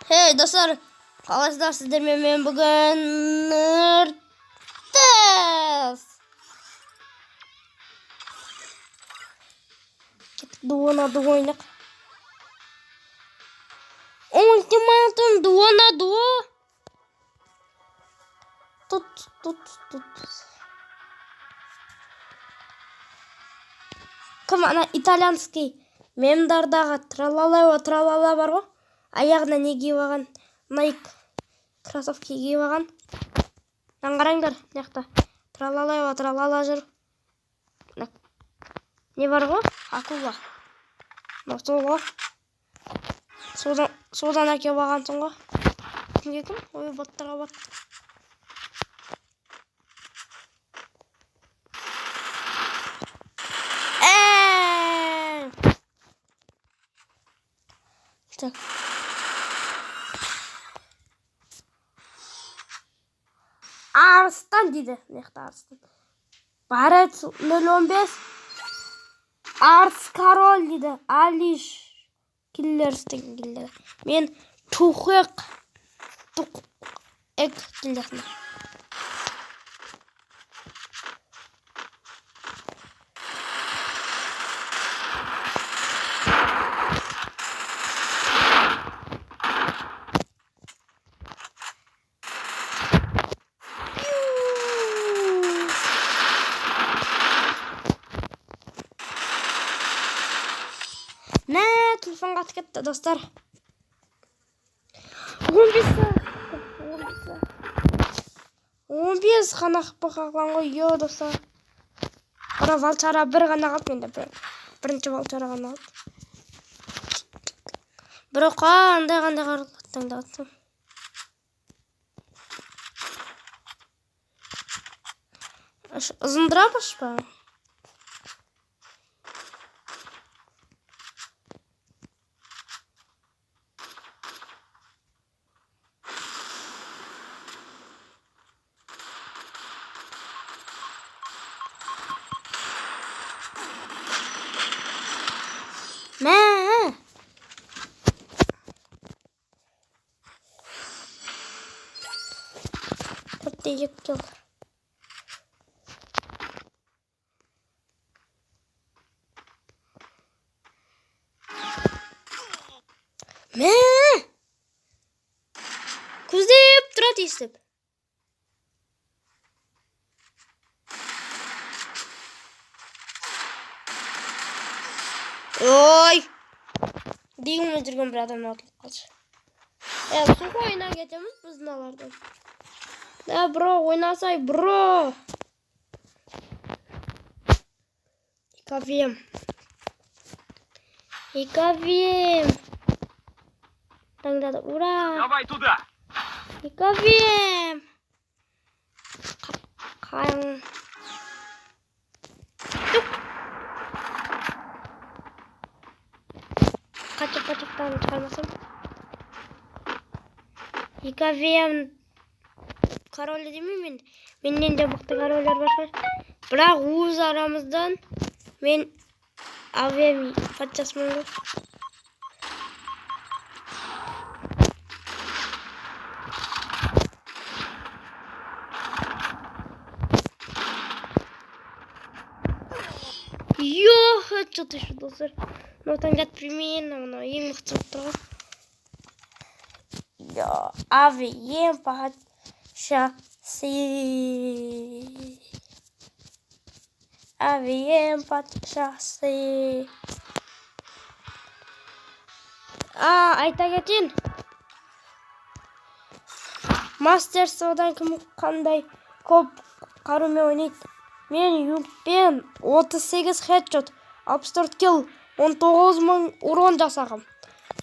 Hey достар, қалайсыздар? Сіздермен мен бүгін Нұртас. Дуана ойнақ. Ультиматум дуана дуо. Тут. Кім ана итальянский мемдардағы тралала бар ғой? Аяғына не киіп алған? Найк кроссовки киіп алған. Қараңдар, мына тралала жүр. Не бар ғой? Акула. Сол ғой. Содан әкеп алғансың ғой. Кімге кім? Ой, боттарға бот. Так. Арыстан дейді. Мекті Арыстан. Барет 015. Арс король дейді. Алиш. Киллерстің киллер. Мен тухек киллерсің. Телефон қатып кетті, достар. 15 қана қаққан ғой, достар. Бұра валчара бір ғана қалды менде. Бірінші валчара ғана қалды. Бірі қандай қарылықтың. Ұзындыра баш па? Ектел. Көздеп тұрады естіп. Ой! Дейгіміз жүрген бір адамын атылып қалшы. Суға ойна кетеміз біздің алардан. Да, бро, ойнасай, бро. Икавем. Таңдады, ура. Давай туда. Икавем. Қайың. Тук. Қачып-қачыптан шығармасам. Икавем. Король демеймін. Менен де бұқты королер бар. Бірақ өз арамыздан мен авем патшасымын ғой. Что-то еще достар. Но таңдат примерно, ең мықты болып тұрған. Авем патшасы. Айта кетейін. Мастерсвадан кім қандай көп қарумен ойнайды. Мен юппен 38 хедшот, 64 килл, 19.000 урон жасағым.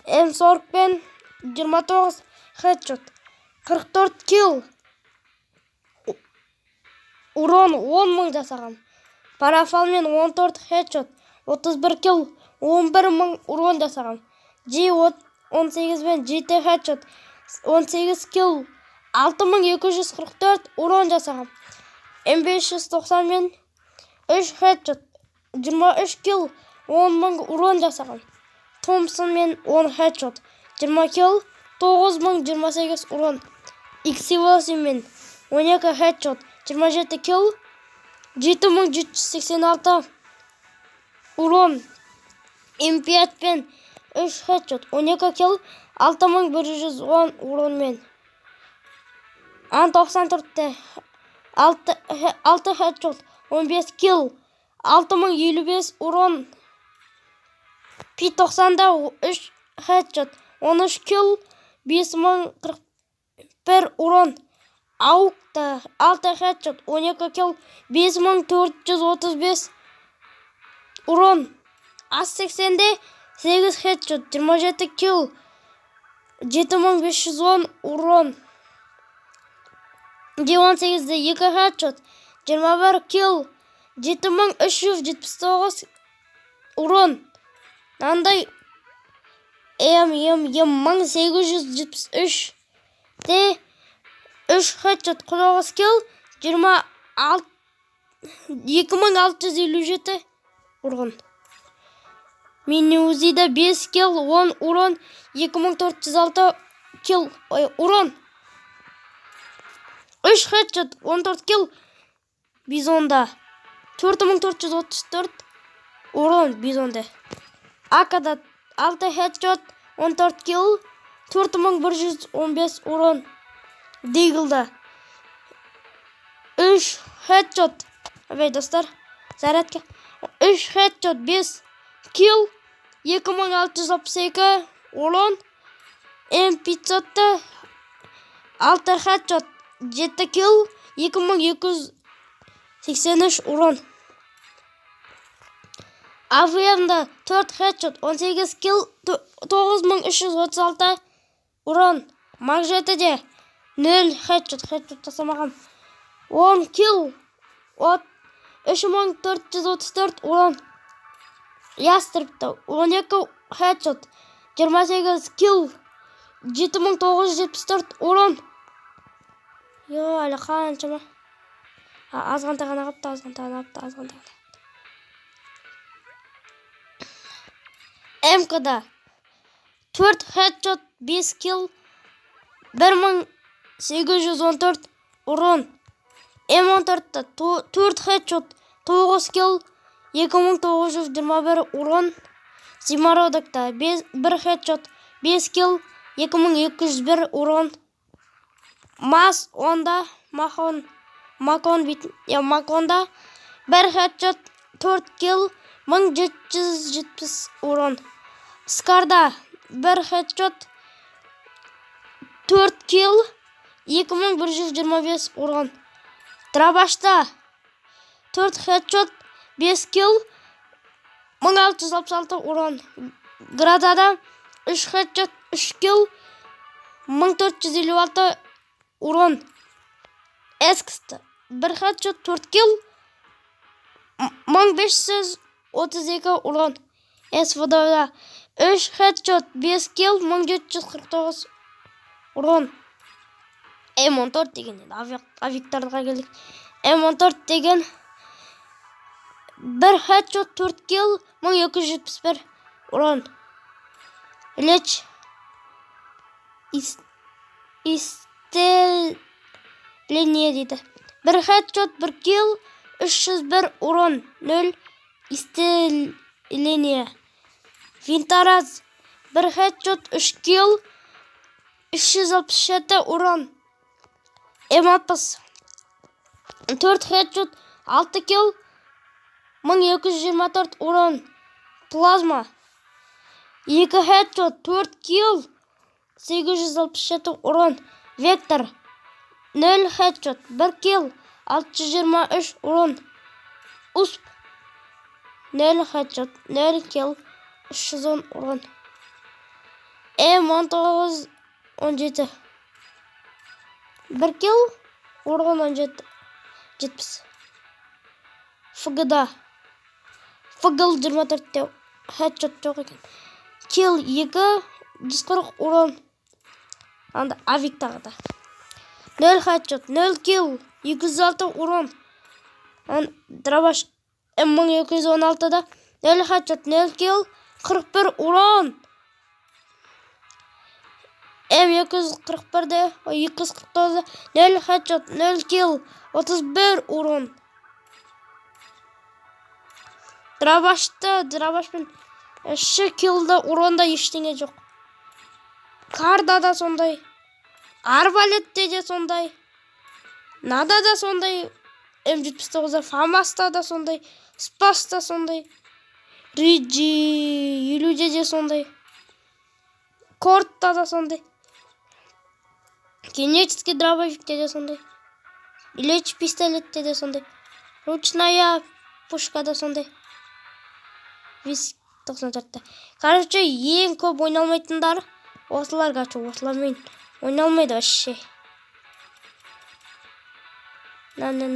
М40 пен 29 хедшот, 44 килл, урон 10.000 жасағым. Парафалмен 14 хедшот, 31 килл, 11.000 урон жасағым. G18 мен GT хедшот, 18 килл, 6244 урон жасағым. М590 мен 3 хедшот, 23 килл, 10.000 урон жасағым. Томпсон мен 10 хедшот, 20 килл, 9028 урон. X8 мен 12 хедшот, 27 килл, 7786 урон. М5 пен 3 хедшот, 12 килл, 6110 уронмен. Ан-94-те 6 хедшот, 15 килл, 6055 урон. Пи-90-да 3 хедшот, 13 килл, 5041 урон. Ауқта 6 хедшот, 12 килл, 5435 урон. Ас-80-де 8 хедшот, 27 килл, 7510 урон. Д-18-де 2 хедшот, 21 килл, 7379 урон. Нандай 1873 де 3 хедшот, 19 килл, 2657 урон. Минузиде 5 килл, 10 урон, 2406 килл, урон. 3 хедшот, 14 килл, бизонда 4434 урон бизонде. Акада 6 хедшот, 14 килл, 4115 урон. Диглда 3 хедшот, достар, зарядка. 3 хедшот, 5 килл, 2662 урон. М500-та 6 хедшот, 7 килл, 2283 урон. Авианда 4 хедшот, 18 килл, 9336 урон. Мак-7-де 0 хедшот тасамаған, 10 килл, 3434 урон. Ястрыбта 12 хедшот, 28 килл, 7974 урон. Әлі қаншама. Азғантаған ағапты. МКда 4 хедшот, 5 килл, 1814 урон. М14-та 4 хедшот, 9 килл, 2921 урон. Зимародокта 1 хедшот, 5 килл, 2201 урон. Маконда 1 хедшот, 4 килл, 1770 урон. Скарда 1 хедшот, 4 килл, 2125 урон. Трабашта 4 хедшот, 5 килл, 1666 урон. Градада 3 хедшот, 3 килл, 1456 урон. Эскста 1 хедшот, 4 килл, 1532 урон. СВДда 3 хедшот, 5 килл, 1749 урон. М14 деген авиктарға келдік. М14 деген 1 хедшот, 4 килл, 1271 урон. Леч истеление дейді. 1 хедшот, 1 килл, 301 урон. 0 истеление. Винтараз 1 хедшот, 3 килл, 367 урон. М60 4 хедшот, 6 килл, 1224 урон. Плазма 2 хедшот, 4 килл, 867 урон. Вектор 0 хедшот, 1 килл, 623 урон. Усп 0 хедшот, 0 килл, 310 урон. М19 17 1 килл, урон 17 70. ФГда ФГл 24-те хедшот жоқ екен. Килл 2, 140 урон. Анда авиктағыда 0 хедшот, 0 килл, 206 урон. Драбаш М1216-да 0 хедшот, 0 килл, 41 урон. М241-де 249-да 0 хедшот, 0 килл, 31 урон. Дробашпен 3 киллда уронда ештеңе жоқ. Карда да сондай. Арбалетте де сондай. Нада да сондай. М79-да, Фамаста да сондай. Спаста сондай. Риджи 50-де де сондай. Кортта да сондай. Кинетический дробовикте де сондай. Илеч пистолетте де сондай. Ручная пушка да сондай. 94-те. Короче, ең көп ойналмайтындар осылар, осылармен ойналмайды вообще. Наған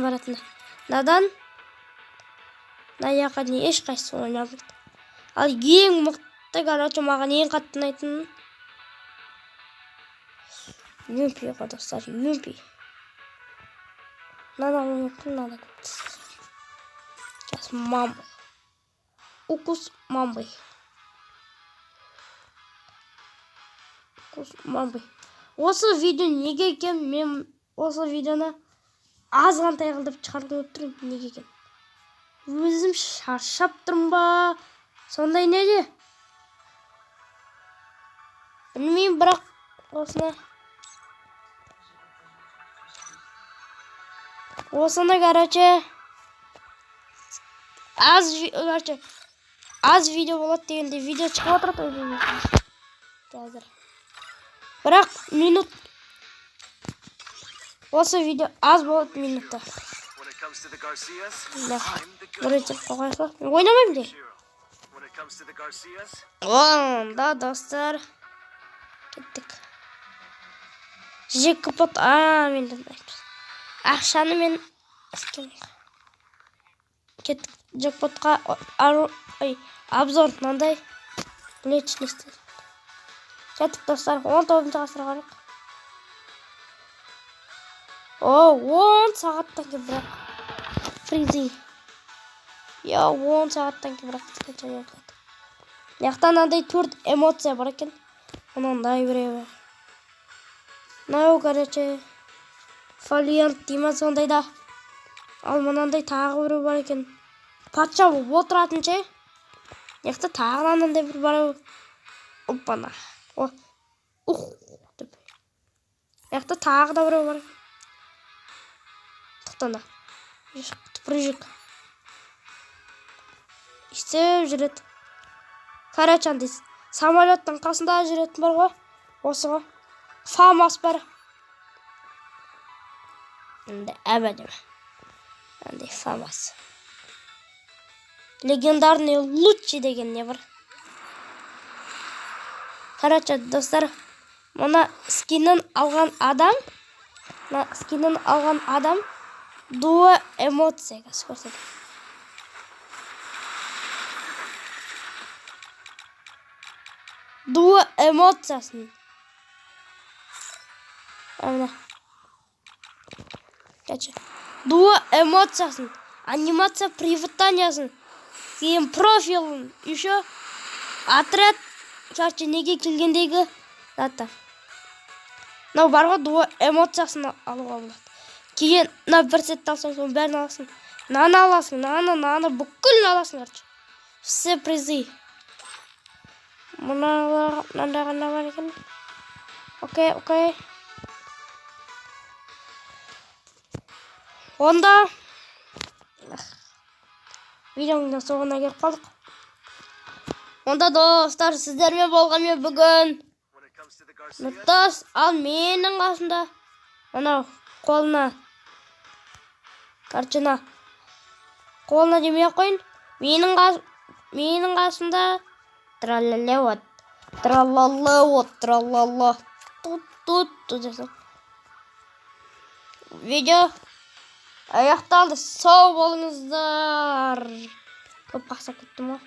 баратында. Надан? Наяқа не ешқайсысы ойналмайды. Ал ең мықты, короче, маған ең қатты ұнайтын Юмпи, достар, Юмпи. Надо. Сейчас мамбы. Укус мамбы. Осы видео неге екен? Мен осы видеоны азғантай қылдырып шығарып отырмын. Неге екен? Өзім шаршап тұрмын ба? Сондай неде? Білмеймін, бірақ осыны, короче, аз видео болады дегенде видео шығып отырады. Қазір. Бірақ минут. Осы видео аз болады минутта. Ойнамайым де. Онда, достар. Кеттік. Жекпот. Мен дайымыз. Ақшаны мен істемеймін. Кеттік. Жекпотқа обзор мынандай. Білетшін істеймін. Кеттік, достар. 19-шы ғасырға қарайық. 10 сағаттан кейін бірақ. Фризи. 10 сағаттан кейін бірақ. Яқтан андай 4 эмоция бар екен. Онандай біреуі. Мынау, короче, фолиант дейма сондай да. Ал мынандай тағы біреу бар екен. Патша болып отыратын ше. Яқта тағы анандай бір бар. Опана. Яқта тағы да біреу бар. Тұқтана. Тұпыржық. Істеп жүреді. Карачан дейсіз. Самолеттің қасында жүретін бар ғой. Осыға. Фамас бар. Әбәдім. Андай фамас. Легендарный лучший деген не бар. Короче, достар, мына скинін алған адам дуа эмоцияға көрсетеді. Дуа эмоциясын. Дуа эмоциясын. Анимация привитаниясын. Кейін профилін. Еще отряд. Короче, неге келгендегі заттар. Мынау бар ғой, дуа эмоциясын алуға болады. Кейін бір сетті алсаң, соның бәрін аласың. Наны аласың, наны бүкіл аласың, короче. Все призы. Мынаған бар екен. Окей. Онда видеоның соңына келіп қалдық. Онда, достар, сіздермен болғанмен бүгін Нұртас, ал менің қасында анау қолына картина қолына демей қойын. Менің қасында тралала тут видео аяқталды. Сау болыңыздар. Көп қақсап кеттім ғой.